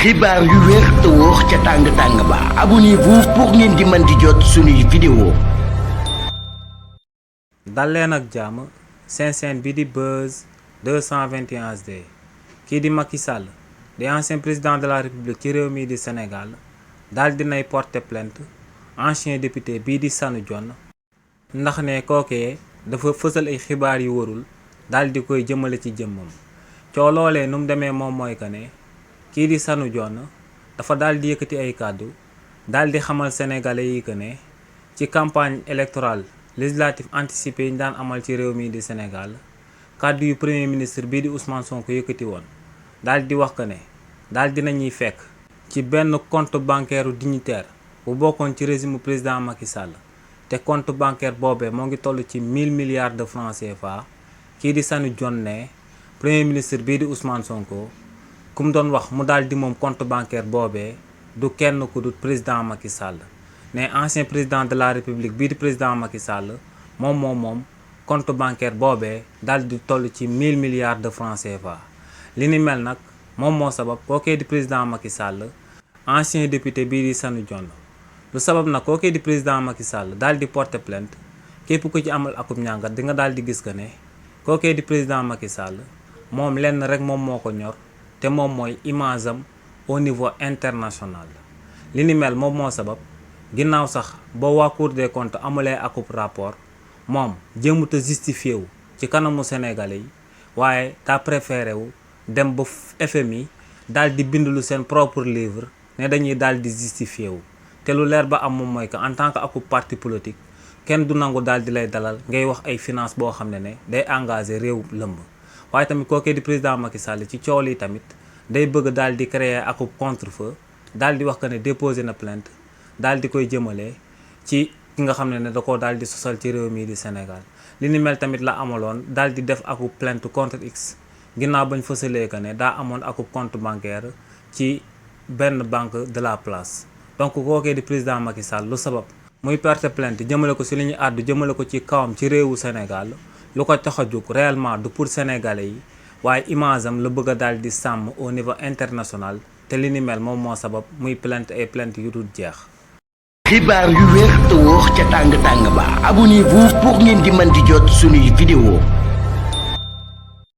xibaar yu wér te wóor ca tàng ba abonnez-vous pour ngeen di mën di jot suñuy vidéo. dal leen ak jàmm seen chaîne bi di Buzz 221 HD kii di Macky Sall di ancien président de la République ci réew mii di Sénégal daal dinay porter plainte ancien député bii di Sanu Dione ndax ne kookee dafa fësal ay xibaar yu warul daal di koy jëmale ci jëmmam coo loolee nu mu demee moom mooy que ne kii di Sanu Dione dafa daal di yëkkati ay kàddu daal di xamal sénégalais yi que ne ci campagne électorale législative anticipée yi ñu daan amal ci réew mii di Sénégal kàddu yu premier ministre bii di Ousmane Sonko yëkkati woon daal di wax que ne daal dinañuy fekk ci benn compte bancaire dignitaire bu bokkoon ci régime président Macky Sall te compte bancaire boobee moo ngi toll ci 1000 milliards de francs CFA kii di Sanu Dione ne premier ministre bii di Ousmane Sonko ku mu doon wax mu daal di moom compte bancaire boobee du kenn ku dul président Macky Sall ne ancien président de la république bii di président Macky Sall moom compte bancaire boobee daal di toll ci 1000 milliards de francs CFA li ni mel nag moom moo sabab kookee di président Macky Sall ancien député bii di Sanu Dione lu sabab nag kookee di président Macky Sall daal di porter plainte képp ku ci amal akub ñàngat di nga daal di gis que ne kookee di président Macky Sall moom lenn rek moom moo ko ñor te moom mooy image am au niveau international li ni mel moom moo sabab ginnaaw sax boo waa Cour des comptes amulee akub rapport moom jéemut a justifié wu ci kanamu sénégalais yi waaye daa préféré wu dem ba FMI daal di bindulu seen propre livre ne dañuy daal di justifié wu te lu leer ba am moom mooy que en tant que akub parti politique kenn du nangu daal di lay dalal ngay wax ay finance boo xam ne day engagé réew lëmb waaye tamit kookee di président Macky Sall ci coow li tamit day bëgg daal di créer akub contre-feu daal di wax que ne déposé na plainte daal di koy jëmale ci ki nga xam ne da koo daal di sosal ci réew mii di Sénégal li ni mel tamit la amaloon daal di def akub plainte contre X ginnaaw bañ fësalee que ne daa amoon akub compte bancaire ci benn banque de la place donc kookee di président Macky Sall lu sabab muy porter plainte jëmale ko si li ñu àddu jëmale ko ci kawam ci réewu Sénégal lu ko tax a jóg réellement du pour sénégalais yi waaye image am la bëgg a daal di sàmm au niveau international te li ni mel moom moo sabab muy plainte ay plainte yu dul jeex. xibaar yu wér te wóor ca tàng ba abonnez-vous pour ngeen di mën di jot suñuy vidéo.